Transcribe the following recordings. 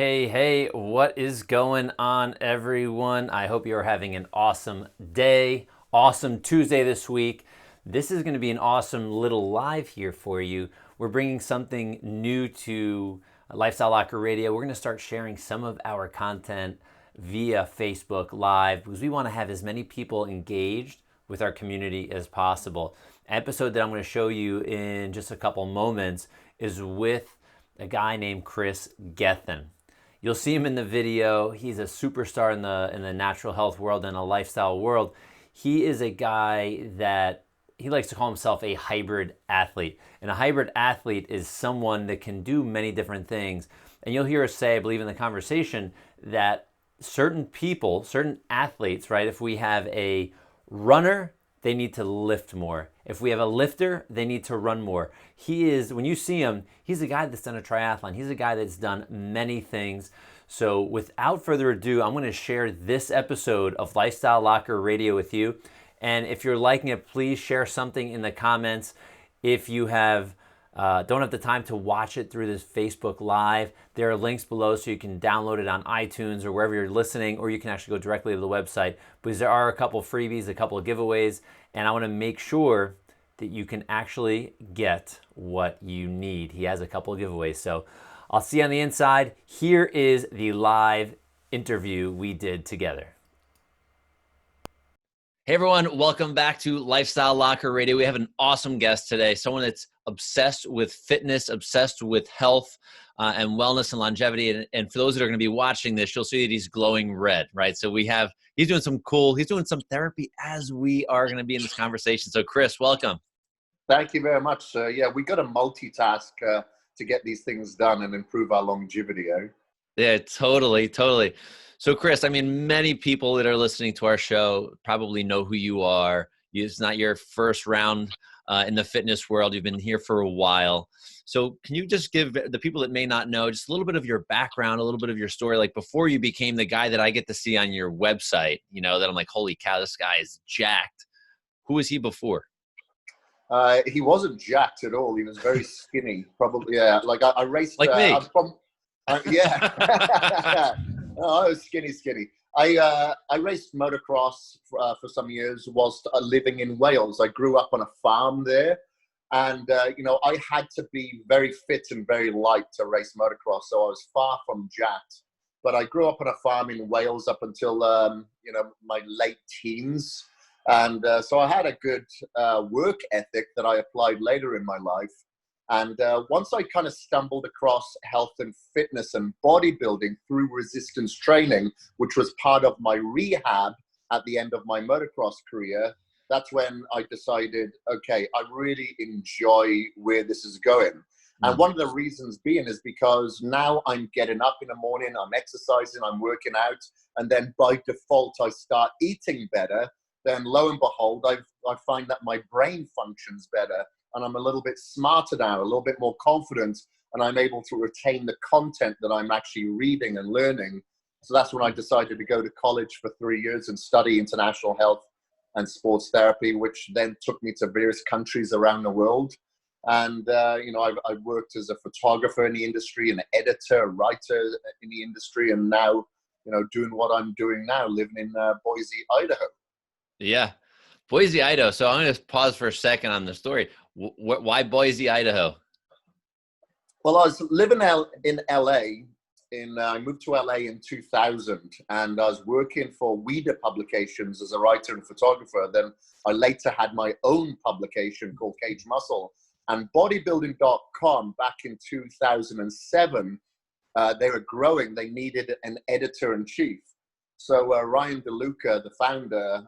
Hey, what is going on, everyone? I hope you're having an awesome day, awesome Tuesday this week. This is going to be an awesome little live here for you. We're bringing something new to Lifestyle Locker Radio. We're going to start sharing some of our content via Facebook Live because we want to have as many people engaged with our community as possible. Episode that I'm going to show you in just a couple moments is with a guy named Kris Gethin. You'll see him in the video. He's a superstar in the natural health world and a lifestyle world. He is a guy that he likes to call himself a hybrid athlete. And a hybrid athlete is someone that can do many different things. And you'll hear us say, I believe in the conversation, that certain people, certain athletes, right? If we have a runner, they need to lift more. If we have a lifter, they need to run more. He is, when you see him, he's a guy that's done a triathlon. He's a guy that's done many things. So without further ado, I'm going to share this episode of Lifestyle Locker Radio with you. And if you're liking it, please share something in the comments. If you don't have the time to watch it through this Facebook Live, there are links below so you can download it on iTunes or wherever you're listening, or you can actually go directly to the website, because there are a couple freebies, a couple of giveaways, and I want to make sure that you can actually get what you need. He has a couple of giveaways, so I'll see you on the inside. Here is the live interview we did together. Hey everyone, welcome back to Lifestyle Locker Radio. We have an awesome guest today, someone that's obsessed with fitness, obsessed with health and wellness and longevity. And for those that are going to be watching this, you'll see that he's glowing red, right? So he's doing some therapy as we are going to be in this conversation. So Kris, welcome. Thank you very much. Yeah, we got to multitask to get these things done and improve our longevity. Yeah, totally. So Kris, I mean, many people that are listening to our show probably know who you are. It's not your first round in the fitness world. You've been here for a while. So can you just give the people that may not know just a little bit of your background, a little bit of your story, like before you became the guy that I get to see on your website, that I'm like, holy cow, this guy is jacked. Who was he before? He wasn't jacked at all. He was very skinny, probably. Yeah, like I raced. Like me. Yeah. Oh, I was skinny. I raced motocross for some years whilst living in Wales. I grew up on a farm there, and I had to be very fit and very light to race motocross, so I was far from jacked. But I grew up on a farm in Wales up until my late teens, and so I had a good work ethic that I applied later in my life. And once I kind of stumbled across health and fitness and bodybuilding through resistance training, which was part of my rehab at the end of my motocross career, that's when I decided, okay, I really enjoy where this is going. And one of the reasons being is because now I'm getting up in the morning, I'm exercising, I'm working out, and then by default, I start eating better. Then lo and behold, I find that my brain functions better. And I'm a little bit smarter now, a little bit more confident, and I'm able to retain the content that I'm actually reading and learning. So that's when I decided to go to college for 3 years and study international health and sports therapy, which then took me to various countries around the world. And, I've worked as a photographer in the industry, an editor, writer in the industry, and now, doing what I'm doing now, living in Boise, Idaho. Yeah. Boise, Idaho. So I'm going to pause for a second on the story. Why Boise, Idaho? Well, I was living in LA. I moved to LA in 2000, and I was working for Weeder Publications as a writer and photographer. Then I later had my own publication called Cage Muscle. And bodybuilding.com back in 2007, they were growing. They needed an editor-in-chief. So Ryan DeLuca, the founder,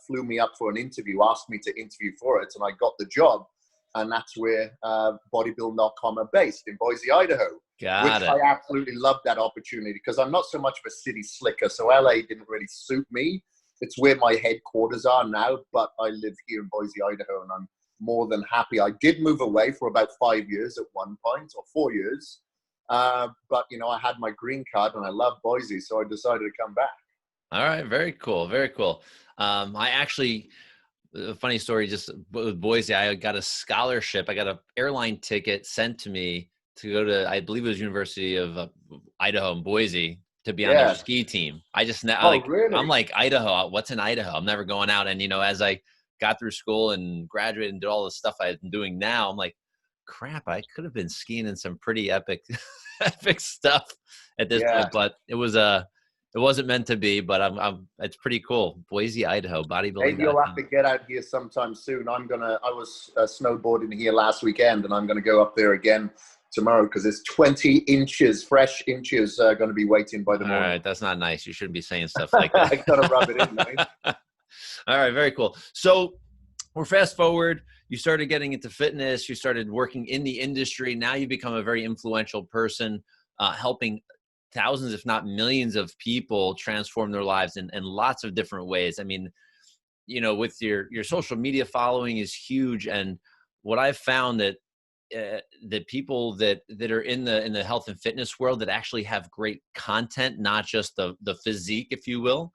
flew me up for an interview, asked me to interview for it, and I got the job. And that's where bodybuilding.com are based, in Boise, Idaho. Got it. I absolutely loved that opportunity because I'm not so much of a city slicker, so LA didn't really suit me. It's where my headquarters are now, but I live here in Boise, Idaho, and I'm more than happy. I did move away for about 5 years at one point, or 4 years. But, I had my green card, and I love Boise, so I decided to come back. All right. Very cool. I actually, a funny story, just with Boise, I got a scholarship. I got an airline ticket sent to me to go to, I believe it was University of Idaho in Boise, to be on their Yeah. ski team. I just Oh, like, I'm really? like, Idaho, what's in Idaho? I'm never going out. And, as I got through school and graduated and did all the stuff I've been doing now, I'm like, crap, I could have been skiing in some pretty epic, epic stuff at this Yeah. point, but it wasn't meant to be, but it's pretty cool. Boise, Idaho, Maybe you'll have bodybuilding.com. to get out here sometime soon. I was snowboarding here last weekend, and I'm gonna go up there again tomorrow because it's 20 inches, fresh inches, going to be waiting by the All morning. right, that's not nice. You shouldn't be saying stuff like that. I gotta rub it in, right? All right, very cool. So we're fast forward. You started getting into fitness. You started working in the industry. Now you become a very influential person, helping thousands, if not millions of people transform their lives in lots of different ways. I mean, with your social media following is huge. And what I've found that people that are in the health and fitness world that actually have great content, not just the physique, if you will,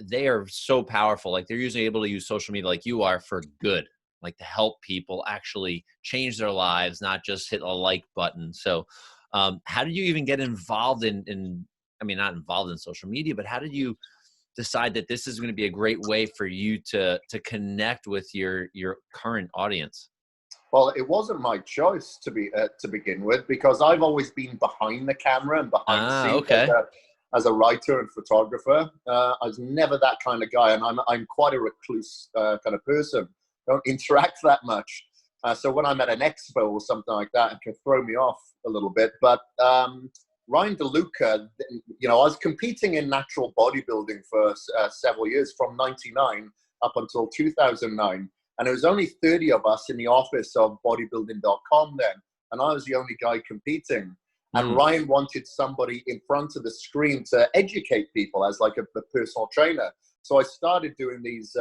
they are so powerful. Like they're usually able to use social media like you are for good, like to help people actually change their lives, not just hit a like button. So how did you even get involved I mean, not involved in social media, but how did you decide that this is going to be a great way for you to connect with your current audience? Well, it wasn't my choice to begin with because I've always been behind the camera and behind the scenes Okay. as a writer and photographer. I was never that kind of guy, and I'm quite a recluse kind of person. Don't interact that much. So when I'm at an expo or something like that, it can throw me off a little bit. But Ryan DeLuca, I was competing in natural bodybuilding for several years, from '99 up until 2009. And there was only 30 of us in the office of bodybuilding.com then. And I was the only guy competing. And Ryan wanted somebody in front of the screen to educate people as like a personal trainer. So I started doing these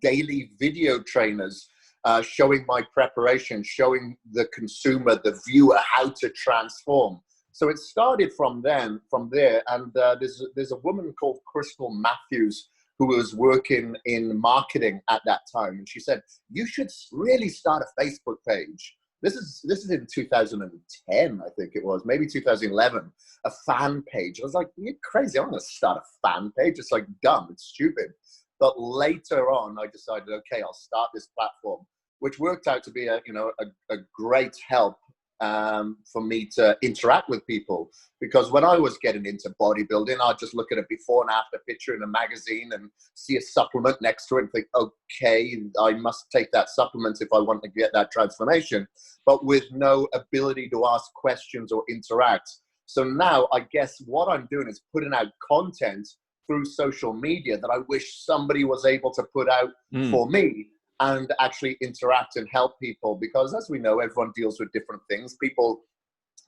daily video trainers, showing my preparation, showing the consumer, the viewer, how to transform. So it started from there. And there's a woman called Crystal Matthews who was working in marketing at that time. And she said, you should really start a Facebook page. This is in 2010, I think it was, maybe 2011, a fan page. I was like, you're crazy. I'm going to start a fan page. It's like dumb. It's stupid. But later on, I decided, okay, I'll start this platform, which worked out to be a great help for me to interact with people. Because when I was getting into bodybuilding, I'd just look at a before and after picture in a magazine and see a supplement next to it and think, okay, I must take that supplement if I want to get that transformation, but with no ability to ask questions or interact. So now I guess what I'm doing is putting out content through social media that I wish somebody was able to put out for me, and actually interact and help people. Because as we know, everyone deals with different things. People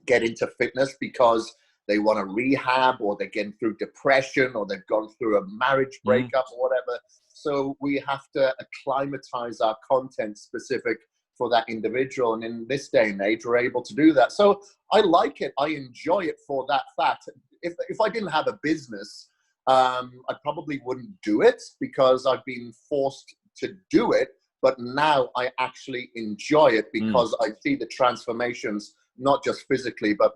get into fitness because they want to rehab, or they're getting through depression, or they've gone through a marriage breakup or whatever. So we have to acclimatize our content specific for that individual. And in this day and age, we're able to do that. So I like it. I enjoy it for that fact. If I didn't have a business, I probably wouldn't do it because I've been forced to do it. But now I actually enjoy it because I see the transformations, not just physically, but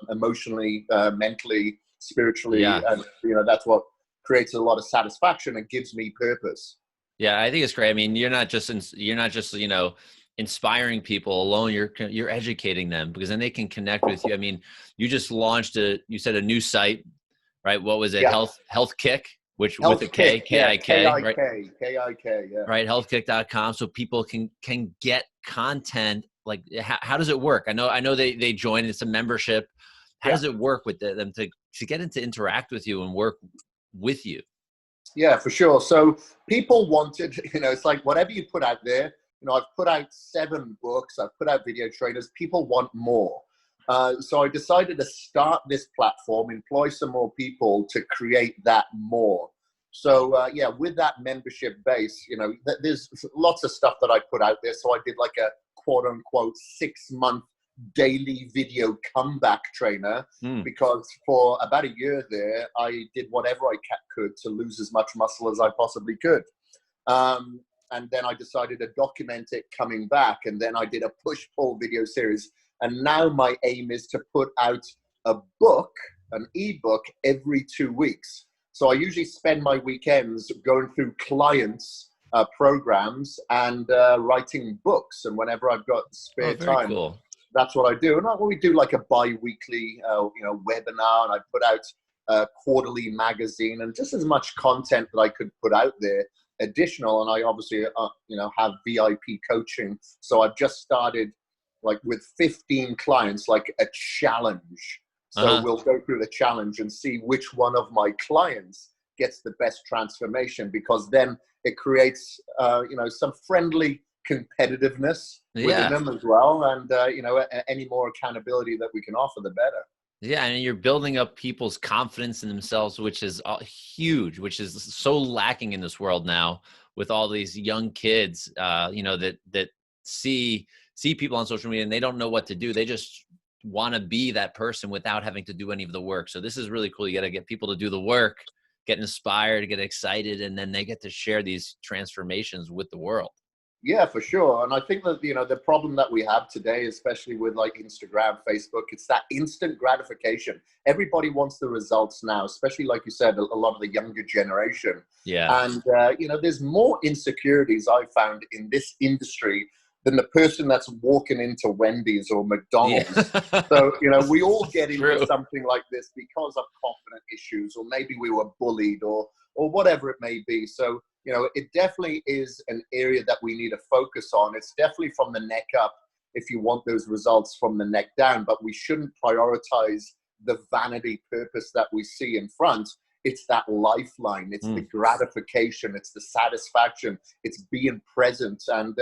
emotionally, mentally, spiritually, and that's what creates a lot of satisfaction and gives me purpose. Yeah, I think it's great. I mean, you're not just inspiring people alone. You're educating them, because then they can connect with you. I mean, you just launched you said a new site, right? What was it? Yeah. Health Kick. Which Health with a K, Kick, K-I-K, right? K-I-K, yeah. Right, healthkick.com, so people can get content. Like, how does it work? I know they join. It's a membership. How does it work with them to get into interact with you and work with you? Yeah, for sure. So people wanted, it's like whatever you put out there. I've put out 7 books. I've put out video trainers. People want more. So I decided to start this platform, employ some more people to create that more. So with that membership base, there's lots of stuff that I put out there. So I did like a quote unquote 6-month daily video comeback trainer, because for about a year there, I did whatever I could to lose as much muscle as I possibly could. And then I decided to document it coming back. And then I did a push-pull video series. And now my aim is to put out a book, an ebook, every 2 weeks. So I usually spend my weekends going through clients' programs and writing books. And whenever I've got spare very time, cool. that's what I do. And we do like a bi-weekly, webinar, and I put out a quarterly magazine and just as much content that I could put out there additional. And I obviously, have VIP coaching. So I've just started like with 15 clients, like a challenge. So we'll go through the challenge and see which one of my clients gets the best transformation, because then it creates, some friendly competitiveness within them as well. And, any more accountability that we can offer, the better. Yeah, and you're building up people's confidence in themselves, which is huge, which is so lacking in this world now with all these young kids, that see people on social media and they don't know what to do. They just want to be that person without having to do any of the work. So this is really cool. You got to get people to do the work, get inspired, get excited, and then they get to share these transformations with the world. Yeah, for sure. And I think that, the problem that we have today, especially with like Instagram, Facebook, it's that instant gratification. Everybody wants the results now, especially like you said, a lot of the younger generation. Yeah. And, there's more insecurities I found in this industry than the person that's walking into Wendy's or McDonald's. Yeah. So, we all get into True. something like this because of confidence issues, or maybe we were bullied or whatever it may be. So, it definitely is an area that we need to focus on. It's definitely from the neck up if you want those results from the neck down, but we shouldn't prioritize the vanity purpose that we see in front. It's that lifeline. It's the gratification. It's the satisfaction. It's being present. And,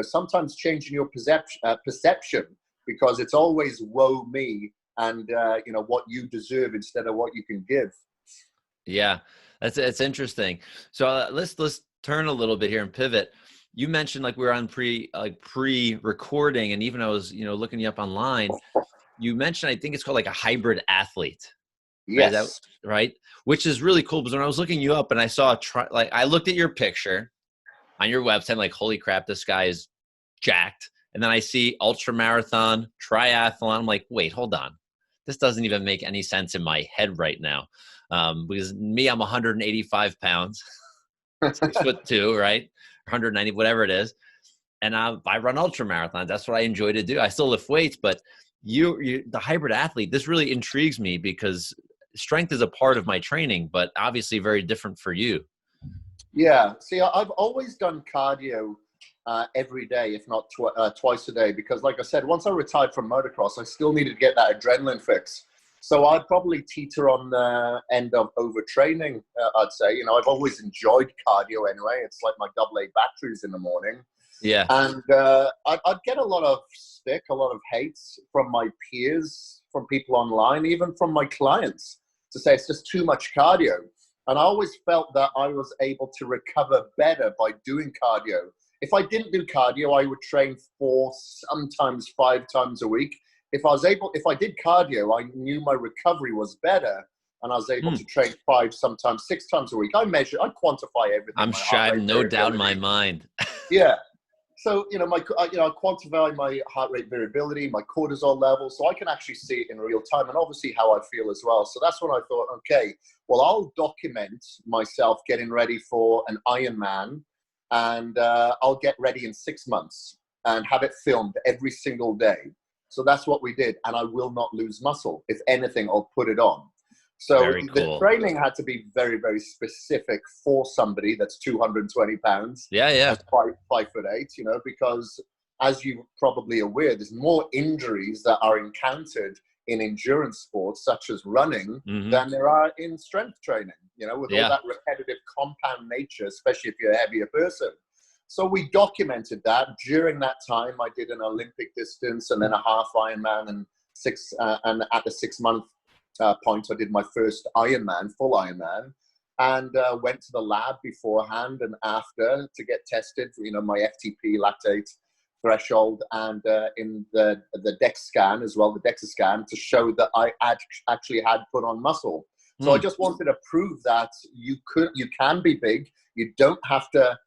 sometimes changing your perception, because it's always woe me and, what you deserve instead of what you can give. Yeah, that's interesting. So let's turn a little bit here and pivot. You mentioned like we were on pre-recording, and even I was looking you up online. You mentioned, I think it's called like a hybrid athlete. Yes. Right? Right? Which is really cool, because when I was looking you up and I saw I looked at your picture on your website, like, holy crap, this guy is jacked. And then I see ultra marathon, triathlon. I'm like, wait, hold on. This doesn't even make any sense in my head right now. Because me, I'm 185 pounds, 6'2", right? 190, whatever it is. And I run ultra marathons. That's what I enjoy to do. I still lift weights, but you the hybrid athlete, this really intrigues me, because strength is a part of my training, but obviously very different for you. Yeah. See, I've always done cardio every day, if not twice a day, because like I said, once I retired from motocross, I still needed to get that adrenaline fix. So I'd probably teeter on the end of overtraining, I'd say. I've always enjoyed cardio anyway. It's like my AA batteries in the morning. Yeah. And I'd get a lot of stick, a lot of hate from my peers, from people online, even from my clients, to say it's just too much cardio. And I always felt that I was able to recover better by doing cardio. If I didn't do cardio, I would train 4, sometimes 5 times a week. If I did cardio, I knew my recovery was better, and I was able to train 5, sometimes 6 times a week. I quantify everything. I'm sure, I have no doubt in my mind. Yeah. So, I quantify my heart rate variability, my cortisol level, so I can actually see it in real time, and obviously how I feel as well. So that's when I thought, okay, well, I'll document myself getting ready for an Ironman, and I'll get ready in 6 months and have it filmed every single day. So that's what we did. And I will not lose muscle. If anything, I'll put it on. So the training had to be very, very specific for somebody that's 220 pounds. Yeah. 5'8", because as you're probably aware, there's more injuries that are encountered in endurance sports, such as running, than there are in strength training, with all that repetitive compound nature, especially if you're a heavier person. So we documented that. During that time, I did an Olympic distance and then a half Ironman, and at the 6-month point, I did my first Ironman, full Ironman, and went to the lab beforehand and after to get tested for, my FTP lactate threshold, and in the DEXA scan as well, the DEXA scan, to show that I actually had put on muscle. So I just wanted to prove that you can be big. You don't have to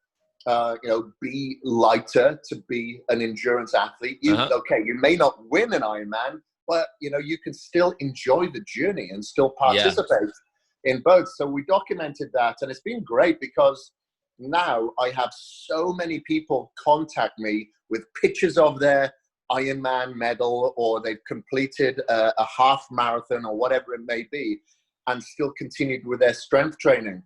be lighter to be an endurance athlete. Okay, you may not win an Ironman, but you can still enjoy the journey and still participate in both. So we documented that, and it's been great because now I have so many people contact me with pictures of their Ironman medal, or they've completed a half marathon or whatever it may be, and still continued with their strength training.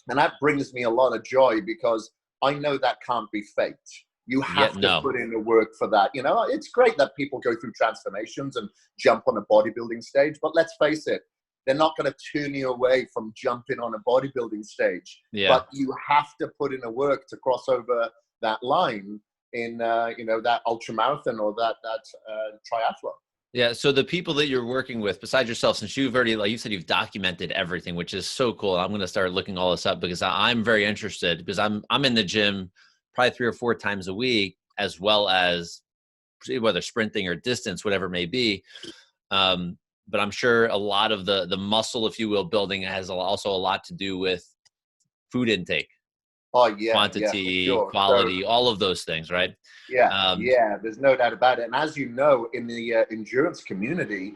And that brings me a lot of joy because I know that can't be faked. You have to put in the work for that. It's great that people go through transformations and jump on a bodybuilding stage, but let's face it, they're not going to turn you away from jumping on a bodybuilding stage. Yeah. But you have to put in the work to cross over that line in, that ultra marathon or that triathlon. Yeah. So the people that you're working with, besides yourself, since you've already, like you said, you've documented everything, which is so cool. I'm going to start looking all this up because I'm very interested, because I'm in the gym probably 3 or 4 times a week, as well as whether sprinting or distance, whatever it may be. But I'm sure a lot of the muscle, if you will, building has also a lot to do with food intake. Oh, yeah. Quantity, sure. quality, all of those things, right? Yeah, there's no doubt about it. And as you know, in the endurance community,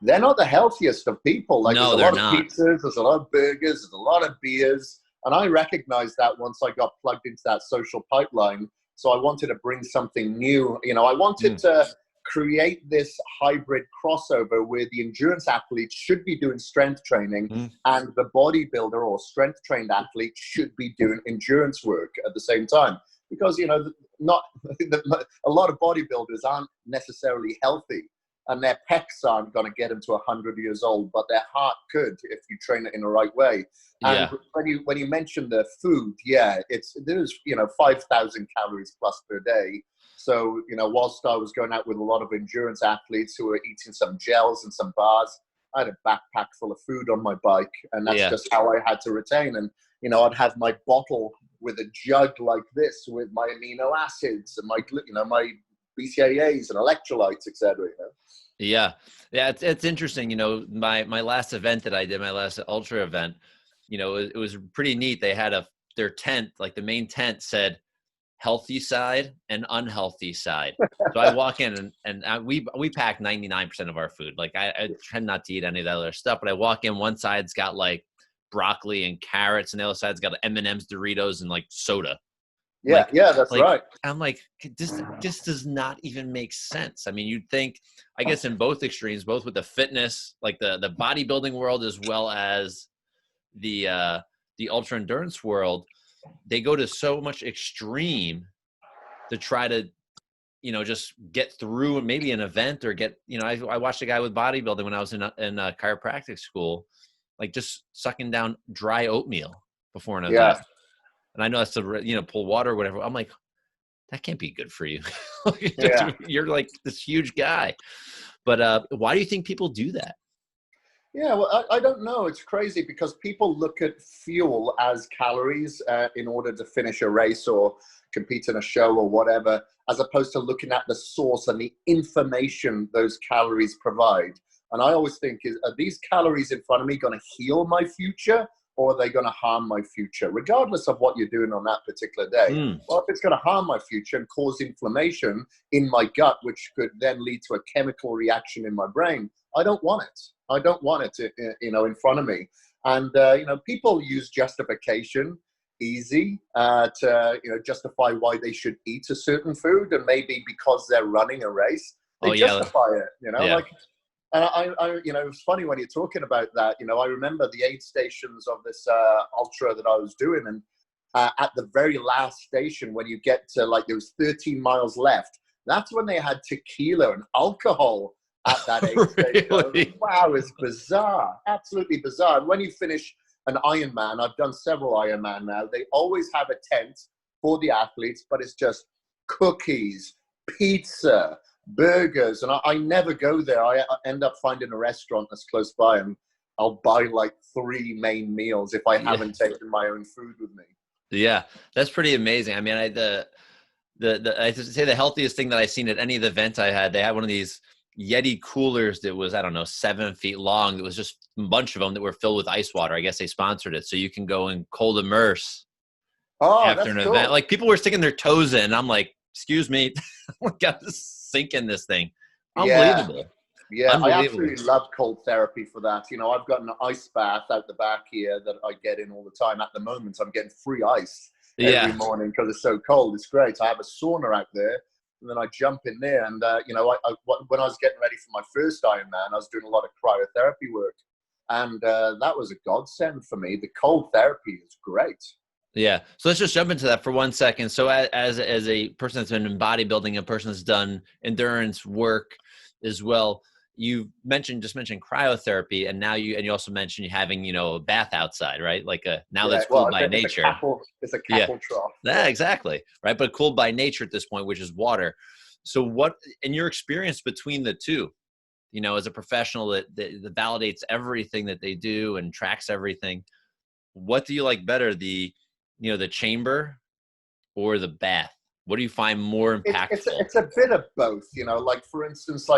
they're not the healthiest of people. Like, no, there's a lot of pizzas, there's a lot of burgers, there's a lot of beers. And I recognized that once I got plugged into that social pipeline. So I wanted to bring something new. I wanted to create this hybrid crossover where the endurance athlete should be doing strength training and the bodybuilder or strength trained athlete should be doing endurance work at the same time. Because, not a lot of bodybuilders aren't necessarily healthy, and their pecs aren't going to get them to 100 years old, but their heart could if you train it in the right way. And when you mention the food, there's 5,000 calories plus per day. So, whilst I was going out with a lot of endurance athletes who were eating some gels and some bars, I had a backpack full of food on my bike, and that's just how I had to retain. And, I'd have my bottle with a jug like this with my amino acids and my BCAAs and electrolytes, etc. Yeah. It's interesting. My last event that I did, my last ultra event, it was pretty neat. They had their tent, like the main tent said healthy side and unhealthy side. So I walk in and we pack 99% of our food. Like I tend not to eat any of that other stuff, but I walk in, one side's got like broccoli and carrots, and the other side's got M&M's, Doritos, and like soda. That's right. I'm like, this does not even make sense. I mean, you'd think, I guess, in both extremes, both with the fitness, like the bodybuilding world, as well as the ultra endurance world, they go to so much extreme to try to, just get through maybe an event or get, I watched a guy with bodybuilding when I was in chiropractic school, like just sucking down dry oatmeal before an event. And I know that's to, pull water or whatever. I'm like, that can't be good for you. You're like this huge guy. But why do you think people do that? Yeah, well, I don't know. It's crazy because people look at fuel as calories in order to finish a race or compete in a show or whatever, as opposed to looking at the source and the information those calories provide. And I always think, are these calories in front of me going to heal my future, or are they going to harm my future, regardless of what you're doing on that particular day? Well, if it's going to harm my future and cause inflammation in my gut, which could then lead to a chemical reaction in my brain, I don't want it. I don't want it, in front of me. And, people use justification easy to, justify why they should eat a certain food. And maybe because they're running a race, they justify it, And it was funny when you're talking about that. I remember the aid stations of this ultra that I was doing, and at the very last station, when you get to there was 13 miles left, that's when they had tequila and alcohol at that aid station. Wow, it's bizarre, absolutely bizarre. And when you finish an Ironman, I've done several Ironman now, they always have a tent for the athletes, but it's just cookies, pizza, burgers, and I never go there. I end up finding a restaurant that's close by, and I'll buy 3 main meals if I haven't taken my own food with me. Yeah, that's pretty amazing. I mean, I say the healthiest thing that I've seen at any of the events I had, they had one of these Yeti coolers that was, 7 feet long. That was just a bunch of them that were filled with ice water. I guess they sponsored it, so you can go and cold immerse Oh, after that's an event. cool. Like people were sticking their toes in. I'm like, excuse me, got to sink in this thing. Yeah. Unbelievable. Yeah, I Unbelievable. absolutely love cold therapy for that. You know, I've got an ice bath out the back here that I get in all the time. At the moment, I'm getting free ice every Yeah. morning because it's so cold. It's great. I have a sauna out there, and then I jump in there. And you know, when I was getting ready for my first Ironman, I was doing a lot of cryotherapy work, and that was a godsend for me. The cold therapy is great. Yeah. So let's just jump into that for 1 second. So as a person that's been in bodybuilding, a person that's done endurance work as well, you just mentioned cryotherapy, and now you also mentioned you having, a bath outside, right? Like now Yeah, that's well, cooled by nature. it's a Yeah. cattle trough. Yeah, Yeah. exactly. Right. But cooled by nature at this point, which is water. So what, in your experience between the two, as a professional that validates everything that they do and tracks everything, what do you like better, the chamber or the bath? What do you find more impactful? It's a bit of both, you know. Like for instance,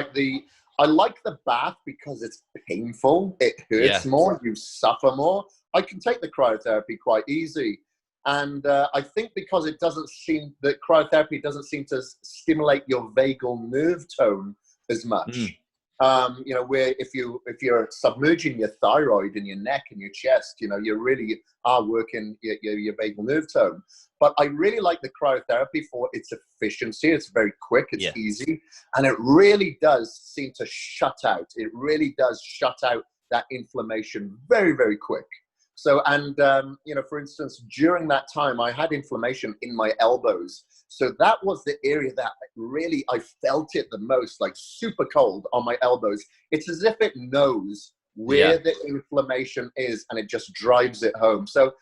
I like the bath because it's painful. It hurts Yeah. more. You suffer more. I can take the cryotherapy quite easy, and I think because that cryotherapy doesn't seem to stimulate your vagal nerve tone as Mm, much. You know, where if you're submerging your thyroid in your neck and your chest, you know, you really are working your vagal nerve tone. But I really like the cryotherapy for its efficiency. It's very quick, it's yeah. easy, and it really does seem to shut out. It really does shut out that inflammation very, very quick. So, and you know, for instance, during that time, I had inflammation in my elbows. So that was the area that really I felt it the most, like super cold on my elbows. It's as if it knows Yeah. where the inflammation is, and it just drives it home. So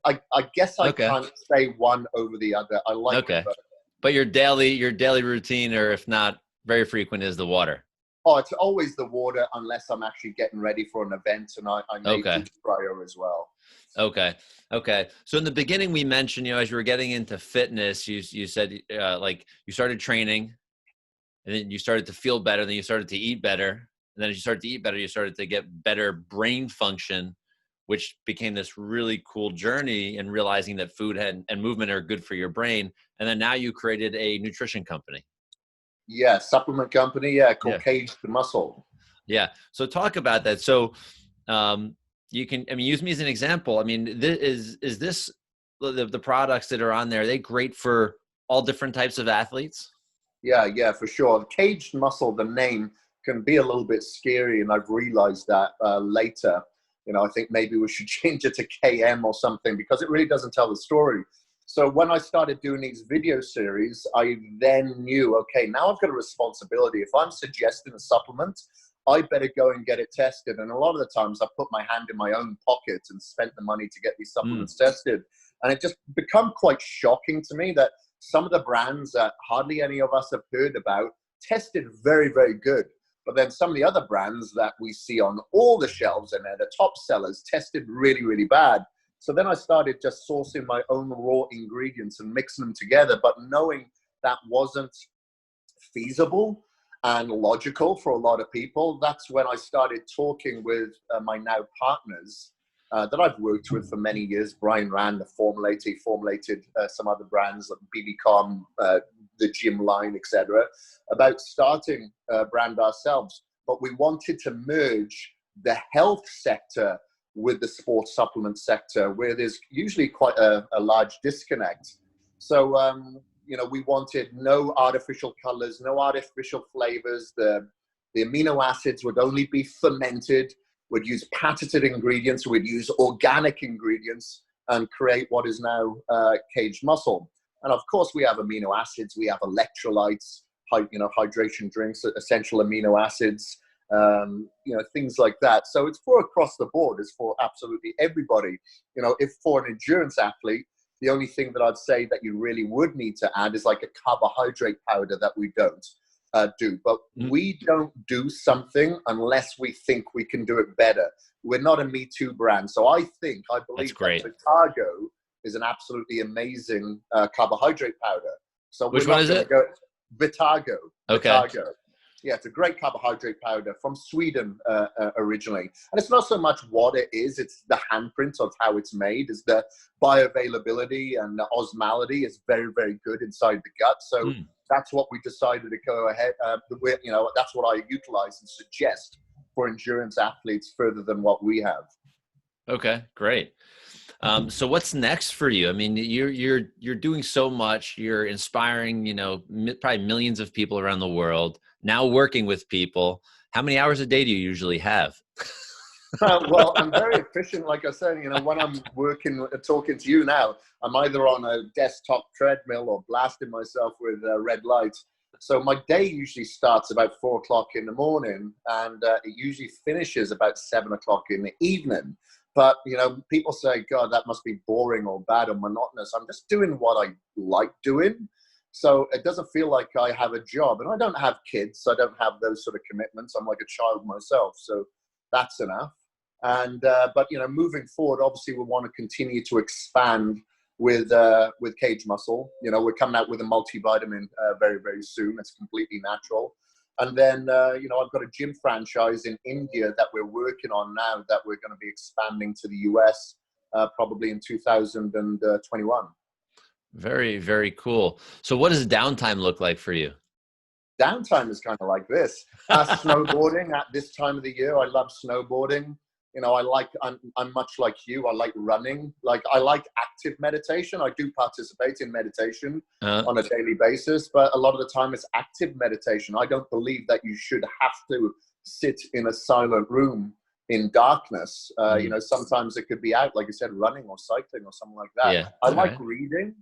I guess I Okay. can't say one over the other. I like them Okay. both. But your daily routine, or if not very frequent, is the water. Oh, it's always the water unless I'm actually getting ready for an event, and I may Okay. do cryo as well. Okay. Okay. So in the beginning, we mentioned, as you were getting into fitness, you said, like you started training, and then you started to feel better, then you started to eat better, and then as you started to eat better, you started to get better brain function, which became this really cool journey in realizing that food and movement are good for your brain. And then now you created a nutrition company. Yeah, supplement company. Yeah, called Yeah. Cage the Muscle. Yeah. So talk about that. So um, you can, use me as an example. Is this the products that are on there? Are they great for all different types of athletes? Yeah, yeah, for sure. Caged Muscle, the name can be a little bit scary, and I've realized that later. You know, I think maybe we should change it to KM or something because it really doesn't tell the story. So when I started doing these video series, I then knew, okay, now I've got a responsibility. If I'm suggesting a supplement, I better go and get it tested. And a lot of the times I put my hand in my own pocket and spent the money to get these Mm, supplements tested. And it just become quite shocking to me that some of the brands that hardly any of us have heard about tested very, very good. But then some of the other brands that we see on all the shelves and they're the top sellers tested really, really bad. So then I started just sourcing my own raw ingredients and mixing them together, but knowing that wasn't feasible and logical for a lot of people. That's when I started talking with my now partners that I've worked with for many years. Brian Rand, the formulator, he formulated some other brands like BBcom, the gym line, etc., about starting a brand ourselves. But we wanted to merge the health sector with the sports supplement sector, where there's usually quite a large disconnect. So, you know, we wanted no artificial colors, no artificial flavors. The amino acids would only be fermented. We'd use patented ingredients. We'd use organic ingredients and create what is now Caged Muscle. And of course, we have amino acids. We have electrolytes, hydration drinks, essential amino acids, you know, things like that. So it's for across the board. It's for absolutely everybody. You know, if for an endurance athlete, the only thing that I'd say that you really would need to add is like a carbohydrate powder that we don't do. But mm. we don't do something unless we think we can do it better. We're not a Me Too brand. So I That's believe that great. Vitago is an absolutely amazing carbohydrate powder. So we're Which one not is going to it? go Vitago. Okay. Vitago. Yeah, it's a great carbohydrate powder from Sweden originally. And it's not so much what it is, it's the handprint of how it's made. Is the bioavailability and the osmolality is very, very good inside the gut. So that's what we decided to go ahead with. You know, that's what I utilize and suggest for endurance athletes further than what we have. Okay, great. So what's next for you? I mean, you're doing so much. You're inspiring, you know, probably millions of people around the world. Now working with people. How many hours a day do you usually have? Well, I'm very efficient. Like I said, you know, when I'm working, talking to you now, I'm either on a desktop treadmill or blasting myself with red lights. So my day usually starts about 4 o'clock in the morning, and it usually finishes about 7 o'clock in the evening. But, you know, people say, God, that must be boring or bad or monotonous. I'm just doing what I like doing. So it doesn't feel like I have a job. And I don't have kids, so I don't have those sort of commitments. I'm like a child myself, so that's enough. And but, you know, moving forward, obviously we want to continue to expand with Cage Muscle. You know, we're coming out with a multivitamin very, very soon. It's completely natural. And then, you know, I've got a gym franchise in India that we're working on now that we're going to be expanding to the US probably in 2021. Very, very cool. So what does downtime look like for you? Downtime is kind of like this. Snowboarding at this time of the year. I love snowboarding. You know, I'm much like you. I like running. Like, I like active meditation. I do participate in meditation on a daily basis, but a lot of the time it's active meditation. I don't believe that you should have to sit in a silent room in darkness. You know, sometimes it could be out, like you said, running or cycling or something like that. Yeah. I like reading.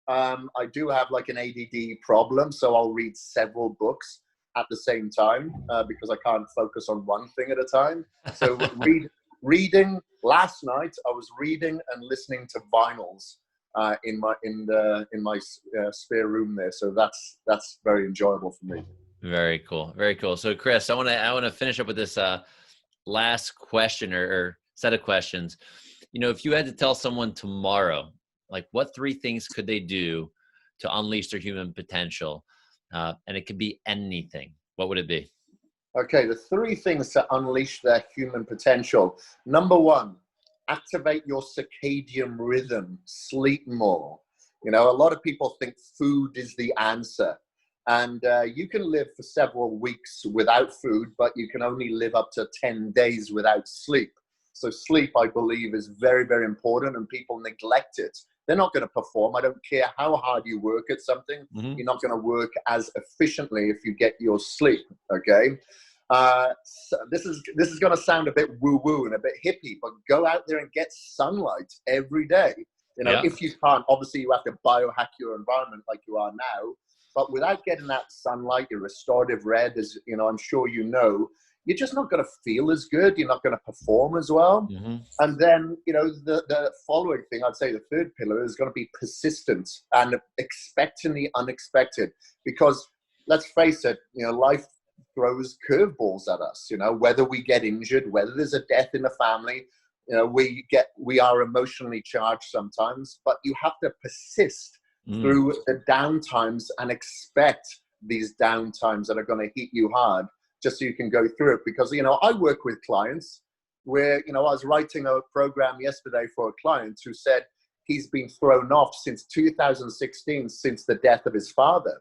I do have like an ADD problem, so I'll read several books at the same time because I can't focus on one thing at a time. So reading. Last night I was reading and listening to vinyls in my spare room there. So that's very enjoyable for me. Very cool. Very cool. So Kris, I want to finish up with this last question or set of questions. You know, if you had to tell someone tomorrow, like, what 3 things could they do to unleash their human potential? And it could be anything. What would it be? Okay, the 3 things to unleash their human potential. Number 1, activate your circadian rhythm, sleep more. You know, a lot of people think food is the answer. And you can live for several weeks without food, but you can only live up to 10 days without sleep. So sleep, I believe, is very, very important, and people neglect it. They're not going to perform. I don't care how hard you work at something. You're not going to work as efficiently if you get your sleep, okay? So this is going to sound a bit woo-woo and a bit hippie, but go out there and get sunlight every day. You know, if you can't, obviously you have to biohack your environment like you are now. But without getting that sunlight, your restorative red, as you know, I'm sure you know, you're just not going to feel as good. You're not going to perform as well. And then, you know, the following thing, I'd say the 3rd pillar is going to be persistent and expecting the unexpected. Because let's face it, you know, life throws curveballs at us. You know, whether we get injured, whether there's a death in the family, you know, we are emotionally charged sometimes. But you have to persist through the downtimes and expect these downtimes that are going to hit you hard, just so you can go through it. Because, you know, I work with clients where, you know, I was writing a program yesterday for a client who said he's been thrown off since 2016, since the death of his father.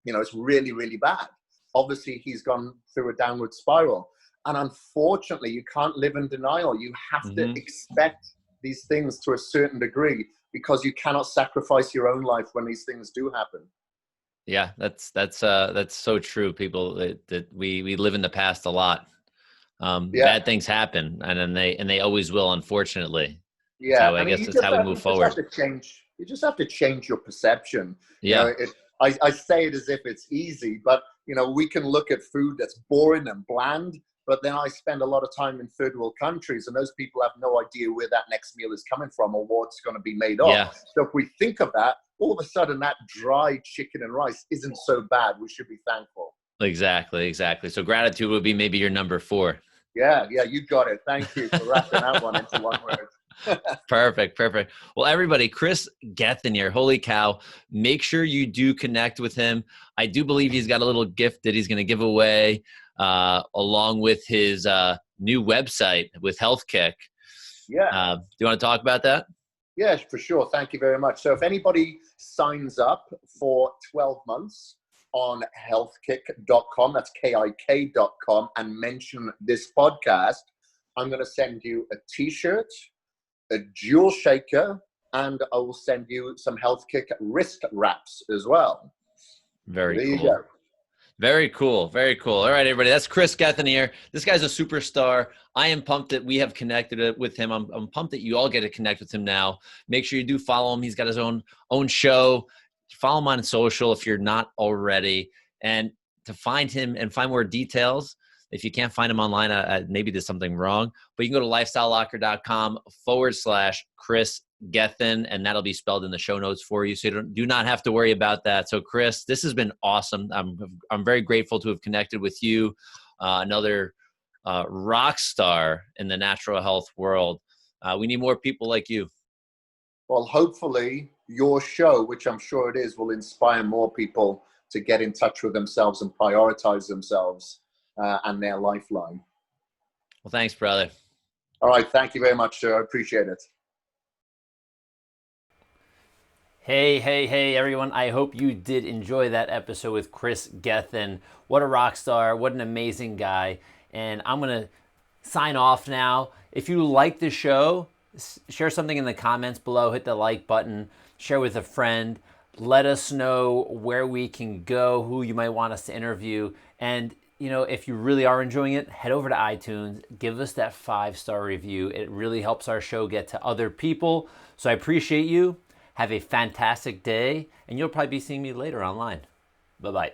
You know, it's really, really bad. Obviously, he's gone through a downward spiral. And unfortunately, you can't live in denial. You have to expect these things to a certain degree, because you cannot sacrifice your own life when these things do happen. Yeah, that's so true. People that we live in the past a lot. Bad things happen, and they always will, unfortunately. Yeah, So I guess you that's how we move forward. You just have to change your perception. Yeah. You know, I say it as if it's easy, but you know, we can look at food that's boring and bland, but then I spend a lot of time in third world countries, and those people have no idea where that next meal is coming from or what it's going to be made of. Yeah. So if we think of that, all of a sudden that dry chicken and rice isn't so bad. We should be thankful. Exactly. So gratitude would be maybe your number 4. Yeah, you got it. Thank you for wrapping that one into one word. Perfect, perfect. Well, everybody, Kris Gethin here. Holy cow. Make sure you do connect with him. I do believe he's got a little gift that he's going to give away along with his new website with Health Kick. Yeah. Do you want to talk about that? Yes, for sure. Thank you very much. So if anybody signs up for 12 months on healthkick.com, that's KIK.com, and mention this podcast, I'm going to send you a t-shirt, a jewel shaker, and I will send you some Health Kick wrist wraps as well. Very There cool. you go. Very cool. Very cool. All right, everybody. That's Kris Gethin here. This guy's a superstar. I am pumped that we have connected with him. I'm pumped that you all get to connect with him now. Make sure you do follow him. He's got his own show. Follow him on social if you're not already. And to find him and find more details, if you can't find him online, maybe there's something wrong. But you can go to lifestylelocker.com/Kris Gethin, and that'll be spelled in the show notes for you. So you do not have to worry about that. So Kris, this has been awesome. I'm very grateful to have connected with you, another rock star in the natural health world. We need more people like you. Well, hopefully your show, which I'm sure it is, will inspire more people to get in touch with themselves and prioritize themselves and their lifeline. Well, thanks, brother. All right. Thank you very much, sir. I appreciate it. Hey, everyone. I hope you did enjoy that episode with Kris Gethin. What a rock star. What an amazing guy. And I'm going to sign off now. If you like the show, share something in the comments below. Hit the like button. Share with a friend. Let us know where we can go, who you might want us to interview. And, if you really are enjoying it, head over to iTunes. Give us that 5-star review. It really helps our show get to other people. So I appreciate you. Have a fantastic day, and you'll probably be seeing me later online. Bye-bye.